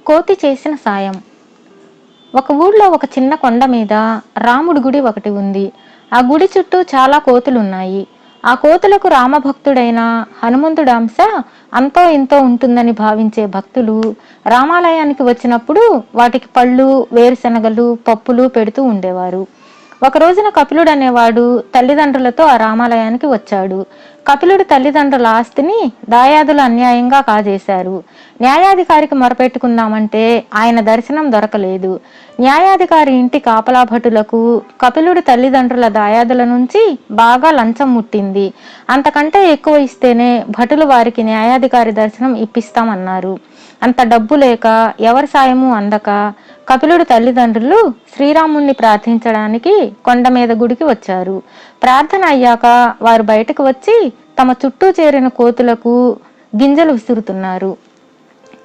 కోతి చేసిన సాయం. ఒక ఊళ్ళో ఒక చిన్న కొండ మీద రాముడి గుడి ఒకటి ఉంది. ఆ గుడి చుట్టూ చాలా కోతులున్నాయి. ఆ కోతులకు రామభక్తుడైన హనుమంతుడి అంశ అంతో ఇంతో ఉంటుందని భావించే భక్తులు రామాలయానికి వచ్చినప్పుడు వాటికి పళ్ళు, వేరుశనగలు, పప్పులు పెడుతూ ఉండేవారు. ఒక రోజున కపిలుడు అనేవాడు తల్లిదండ్రులతో ఆ రామాలయానికి వచ్చాడు. కపిలుడి తల్లిదండ్రుల ఆస్తిని దాయాదులు అన్యాయంగా కాజేశారు. న్యాయాధికారికి మొరపెట్టుకుందామంటే ఆయన దర్శనం దొరకలేదు. న్యాయాధికారి ఇంటి కాపలా భటులకు కపిలుడి తల్లిదండ్రుల దాయాదుల నుంచి బాగా లంచం ముట్టింది. అంతకంటే ఎక్కువ ఇస్తేనే భటులు వారికి న్యాయాధికారి దర్శనం ఇప్పిస్తామన్నారు. అంత డబ్బు లేక ఎవరి సాయము అందక కపిలుడి తల్లిదండ్రులు శ్రీరాముణ్ణి ప్రార్థించడానికి కొండ మీద గుడికి వచ్చారు. ప్రార్థన అయ్యాక వారు బయటకు వచ్చి తమ చుట్టూ చేరిన కోతులకు గింజలు విసురుతున్నారు.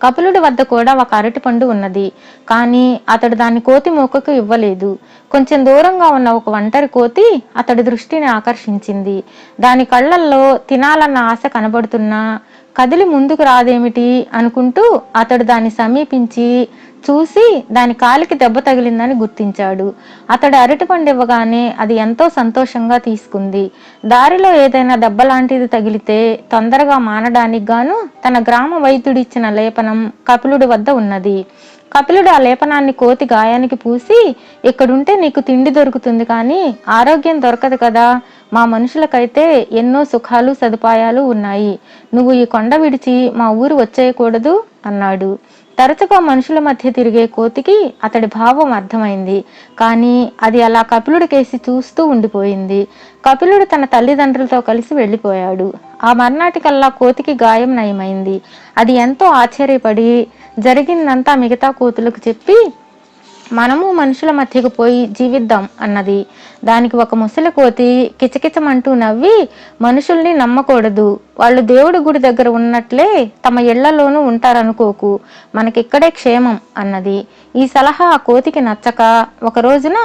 కపిలుడి వద్ద కూడా ఒక అరటిపండు ఉన్నది. కానీ అతడు దాన్ని కోతి మూకకు ఇవ్వలేదు. కొంచెం దూరంగా ఉన్న ఒక ఒంటరి కోతి అతడి దృష్టిని ఆకర్షించింది. దాని కళ్ళల్లో తినాలన్న ఆశ కనబడుతున్నా కదిలి ముందుకు రాదేమిటి అనుకుంటూ అతడు దాన్ని సమీపించి చూసి దాని కాలికి దెబ్బ తగిలిందని గుర్తించాడు. అతడు అరటిపండు ఇవ్వగానే అది ఎంతో సంతోషంగా తీసుకుంది. దారిలో ఏదైనా దెబ్బ లాంటిది తగిలితే తొందరగా మానడానికి గాను తన గ్రామ వైద్యుడిచ్చిన లేపనం కపిలుడి వద్ద ఉన్నది. కపిలుడు ఆ లేపనాన్ని కోతి గాయానికి పూసి, ఇక్కడుంటే నీకు తిండి దొరుకుతుంది కానీ ఆరోగ్యం దొరకదు కదా, మా మనుషులకైతే ఎన్నో సుఖాలు సదుపాయాలు ఉన్నాయి, నువ్వు ఈ కొండ విడిచి మా ఊరు వచ్చేయకూడదు అన్నాడు. తరచుగా మనుషుల మధ్య తిరిగే కోతికి అతడి భావం అర్థమైంది. కానీ అది అలా కపిలుడి కేసి చూస్తూ ఉండిపోయింది. కపిలుడు తన తల్లిదండ్రులతో కలిసి వెళ్ళిపోయాడు. ఆ మర్నాటికల్లా కోతికి గాయం నయమైంది. అది ఎంతో ఆశ్చర్యపడి జరిగిందంతా మిగతా కోతులకు చెప్పి మనము మనుషుల మధ్యకు పోయి జీవిద్దాం అన్నది. దానికి ఒక ముసలి కోతి కిచకిచమంటూ నవ్వి, మనుషుల్ని నమ్మకూడదు, వాళ్ళు దేవుడి గుడి దగ్గర ఉన్నట్లే తమ ఇళ్లలోనూ ఉంటారనుకోకు, మనకిక్కడే క్షేమం అన్నది. ఈ సలహా ఆ కోతికి నచ్చక ఒక రోజున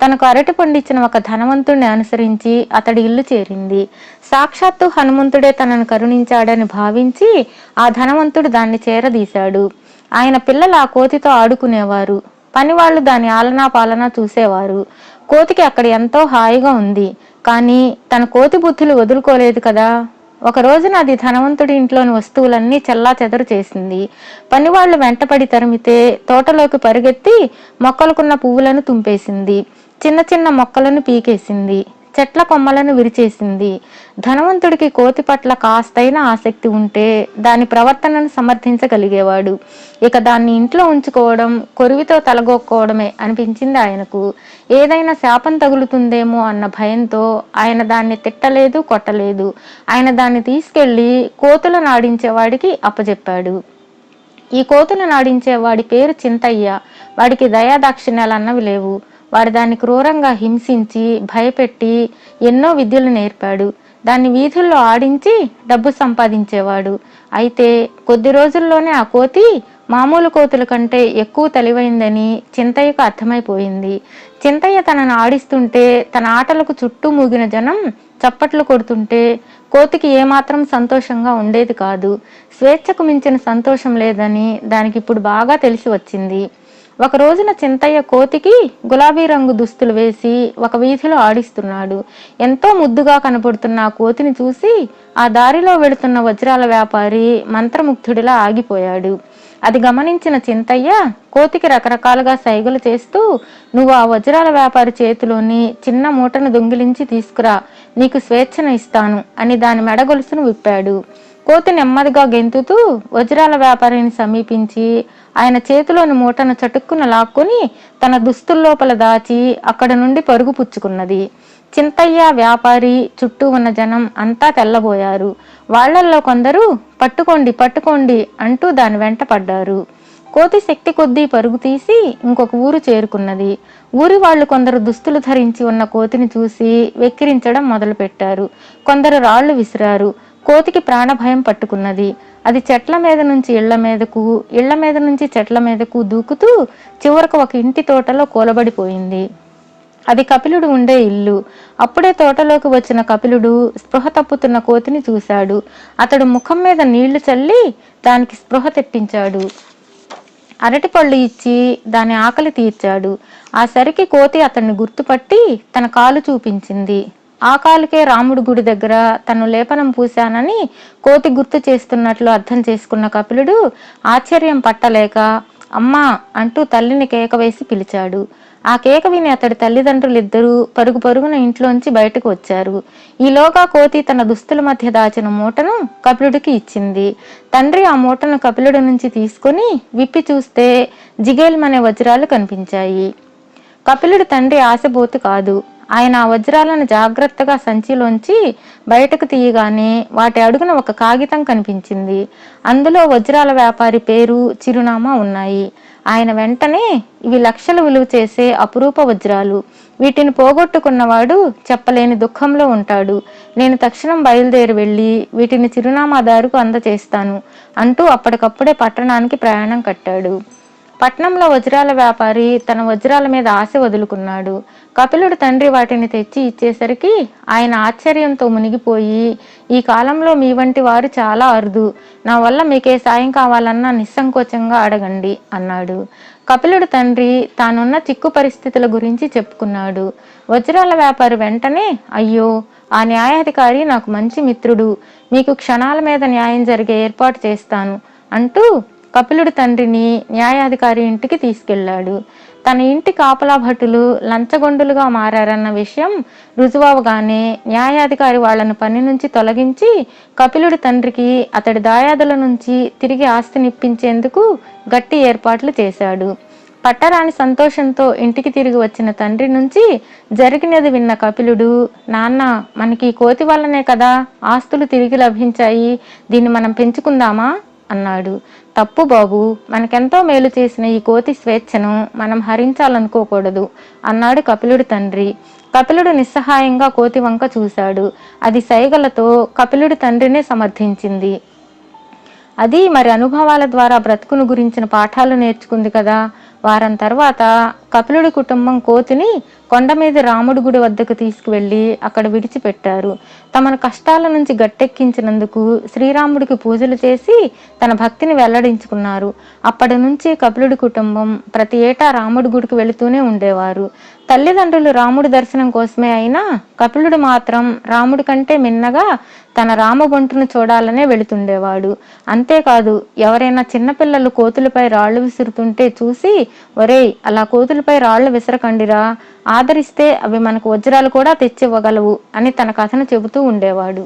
తనకు అరటి పండిచ్చిన ఒక ధనవంతుడిని అనుసరించి అతడి ఇల్లు చేరింది. సాక్షాత్తు హనుమంతుడే తనను కరుణించాడని భావించి ఆ ధనవంతుడు దాన్ని చేరదీశాడు. ఆయన పిల్లలు ఆ కోతితో ఆడుకునేవారు. పనివాళ్లు దాని ఆలనా పాలనా చూసేవారు. కోతికి అక్కడ ఎంతో హాయిగా ఉంది. కానీ తన కోతి బుద్ధులు వదులుకోలేదు కదా. ఒక రోజున అది ధనవంతుడి ఇంట్లోని వస్తువులన్నీ చెల్లా చెదరు చేసింది. పనివాళ్లు వెంటపడి తరిమితే తోటలోకి పరిగెత్తి మొక్కలకున్న పువ్వులను తుంపేసింది. చిన్న చిన్న మొక్కలను పీకేసింది. చెట్ల కొమ్మలను విరిచేసింది. ధనవంతుడికి కోతి పట్ల కాస్తైన ఆసక్తి ఉంటే దాని ప్రవర్తనను సమర్థించగలిగేవాడు. ఇక దాన్ని ఇంట్లో ఉంచుకోవడం కొరివితో తలగొక్కోవడమే అనిపించింది ఆయనకు. ఏదైనా శాపం తగులుతుందేమో అన్న భయంతో ఆయన దాన్ని తిట్టలేదు, కొట్టలేదు. ఆయన దాన్ని తీసుకెళ్లి కోతులను ఆడించేవాడికి అప్పచెప్పాడు. ఈ కోతులను ఆడించేవాడి పేరు చింతయ్య. వాడికి దయాదాక్షిణ్యాలన్నవి లేవు. వాడు దాన్ని క్రూరంగా హింసించి భయపెట్టి ఎన్నో విద్యలు నేర్పాడు. దాన్ని వీధుల్లో ఆడించి డబ్బు సంపాదించేవాడు. అయితే కొద్ది రోజుల్లోనే ఆ కోతి మామూలు కోతుల కంటే ఎక్కువ తెలివైందని చింతయ్యకు అర్థమైపోయింది. చింతయ్య తనను ఆడిస్తుంటే తన ఆటలకు చుట్టూ మూగిన జనం చప్పట్లు కొడుతుంటే కోతికి ఏమాత్రం సంతోషంగా ఉండేది కాదు. స్వేచ్ఛకు మించిన సంతోషం లేదని దానికి ఇప్పుడు బాగా తెలిసి వచ్చింది. ఒక రోజున చింతయ్య కోతికి గులాబీ రంగు దుస్తులు వేసి ఒక వీధిలో ఆడిస్తున్నాడు. ఎంతో ముద్దుగా కనపడుతున్న ఆ కోతిని చూసి ఆ దారిలో వెళుతున్న వజ్రాల వ్యాపారి మంత్రముగ్ధుడిలా ఆగిపోయాడు. అది గమనించిన చింతయ్య కోతికి రకరకాలుగా సైగలు చేస్తూ, నువ్వు ఆ వజ్రాల వ్యాపారి చేతిలోని చిన్న మూటను దొంగిలించి తీసుకురా, నీకు స్వేచ్ఛను ఇస్తాను అని దాని మెడగొలుసును విప్పాడు. కోతి నెమ్మదిగా గెంతుతూ వజ్రాల వ్యాపారిని సమీపించి ఆయన చేతిలోని మూటను చటుక్కున లాక్కొని తన దుస్తుల్లోపల దాచి అక్కడ నుండి పరుగు పుచ్చుకున్నది. చింతయ్య, వ్యాపారి, చుట్టూ ఉన్న జనం అంతా తెల్లబోయారు. వాళ్లల్లో కొందరు పట్టుకోండి పట్టుకోండి అంటూ దాని వెంట పడ్డారు. కోతి శక్తి కొద్దీ పరుగు తీసి ఇంకొక ఊరు చేరుకున్నది. ఊరి వాళ్ళు కొందరు దుస్తులు ధరించి ఉన్న కోతిని చూసి వెక్కిరించడం మొదలుపెట్టారు. కొందరు రాళ్లు విసిరారు. కోతికి ప్రాణభయం పట్టుకున్నది. అది చెట్ల మీద నుంచి ఇళ్ల మీదకు, ఇళ్ల మీద నుంచి చెట్ల మీదకు దూకుతూ చివరకు ఒక ఇంటి తోటలో కూలబడిపోయింది. అది కపిలుడు ఉండే ఇల్లు. అప్పుడే తోటలోకి వచ్చిన కపిలుడు స్పృహ తప్పుతున్న కోతిని చూశాడు. అతడు ముఖం మీద నీళ్లు చల్లి దానికి స్పృహ తెప్పించాడు. అరటిపళ్ళు ఇచ్చి దాని ఆకలి తీర్చాడు. ఆ సరికి కోతి అతన్ని గుర్తుపట్టి తన కాలు చూపించింది. ఆ కాలుకే రాముడు గుడి దగ్గర తను లేపనం పూశానని కోతి గుర్తు చేస్తున్నట్లు అర్థం చేసుకున్న కపిలుడు ఆశ్చర్యం పట్టలేక అమ్మా అంటూ తల్లిని కేక వేసి పిలిచాడు. ఆ కేక విని అతడి తల్లిదండ్రులిద్దరూ పరుగు పరుగున ఇంట్లోంచి బయటకు వచ్చారు. ఈలోగా కోతి తన దుస్తుల మధ్య దాచిన మూటను కపిలుడికి ఇచ్చింది. తండ్రి ఆ మూటను కపిలుడి నుంచి తీసుకుని విప్పి చూస్తే జిగేల్మనే వజ్రాలు కనిపించాయి. కపిలుడి తండ్రి ఆశబోతు కాదు. ఆయన ఆ వజ్రాలను జాగ్రత్తగా సంచిలోంచి బయటకు తీయగానే వాటి అడుగున ఒక కాగితం కనిపించింది. అందులో వజ్రాల వ్యాపారి పేరు, చిరునామా ఉన్నాయి. ఆయన వెంటనే ఇవి లక్షలు విలువ చేసే అపురూప వజ్రాలు. వీటిని పోగొట్టుకున్నవాడు చెప్పలేని దుఃఖంలో ఉంటాడు. నేను తక్షణం బయలుదేరి వెళ్ళి వీటిని చిరునామాదారుకు అందచేస్తాను అంటూ అప్పటికప్పుడే పట్టణానికి ప్రయాణం కట్టాడు. పట్నంలో వజ్రాల వ్యాపారి తన వజ్రాల మీద ఆశ వదులుకున్నాడు. కపిలుడు తండ్రి వాటిని తెచ్చి ఇచ్చేసరికి ఆయన ఆశ్చర్యంతో మునిగిపోయి, ఈ కాలంలో మీ వంటి వారు చాలా అరుదు. నా వల్ల మీకే సాయం కావాలన్నా నిస్సంకోచంగా అడగండి అన్నాడు. కపిలుడు తండ్రి తానున్న చిక్కు పరిస్థితుల గురించి చెప్పుకున్నాడు. వజ్రాల వ్యాపారి వెంటనే, అయ్యో, ఆ న్యాయాధికారి నాకు మంచి మిత్రుడు, మీకు క్షణాల మీద న్యాయం జరిగే ఏర్పాటు చేస్తాను అంటూ కపిలుడి తండ్రిని న్యాయాధికారి ఇంటికి తీసుకెళ్లాడు. తన ఇంటి కాపలా భటులు లంచగొండులుగా మారారన్న విషయం రుజువవగానే న్యాయాధికారి వాళ్లను పని నుంచి తొలగించి కపిలుడి తండ్రికి అతడి దాయాదుల నుంచి తిరిగి ఆస్తినిప్పించేందుకు గట్టి ఏర్పాట్లు చేశాడు. పట్టరాని సంతోషంతో ఇంటికి తిరిగి వచ్చిన తండ్రి నుంచి జరిగినది విన్న కపిలుడు, నాన్న, మనకి కోతి వల్లనే కదా ఆస్తులు తిరిగి లభించాయి, దీన్ని మనం పెంచుకుందామా అన్నాడు. తప్పు బాబు, మనకెంతో మేలు చేసిన ఈ కోతి స్వేచ్ఛను మనం హరించాలనుకోకూడదు అన్నాడు కపిలుడి తండ్రి. కపిలుడు నిస్సహాయంగా కోతి వంక చూశాడు. అది సైగలతో కపిలుడి తండ్రినే సమర్థించింది. అది మరి అనుభవాల ద్వారా బ్రతుకును గురించిన పాఠాలు నేర్చుకుంది కదా. వారం తర్వాత కపిలుడి కుటుంబం కోతిని కొండ మీద రాముడి గుడి వద్దకు తీసుకువెళ్లి అక్కడ విడిచిపెట్టారు. తమను కష్టాల నుంచి గట్టెక్కించినందుకు శ్రీరాముడికి పూజలు చేసి తన భక్తిని వెల్లడించుకున్నారు. అప్పటి నుంచి కపిలుడి కుటుంబం ప్రతి ఏటా రాముడి గుడికి వెళుతూనే ఉండేవారు. తల్లిదండ్రులు రాముడి దర్శనం కోసమే అయినా కపిలుడు మాత్రం రాముడి కంటే మిన్నగా తన రామబంటును చూడాలనే వెళుతుండేవాడు. అంతేకాదు, ఎవరైనా చిన్నపిల్లలు కోతులపై రాళ్లు విసురుతుంటే చూసి, ఒరేయ్, అలా కోతులపై రాళ్లు విసరకండిరా, ఆదరిస్తే అవి మనకు వజ్రాలు కూడా తెచ్చివ్వగలవు అని తన కథను చెబుతూ ఉండేవాడు.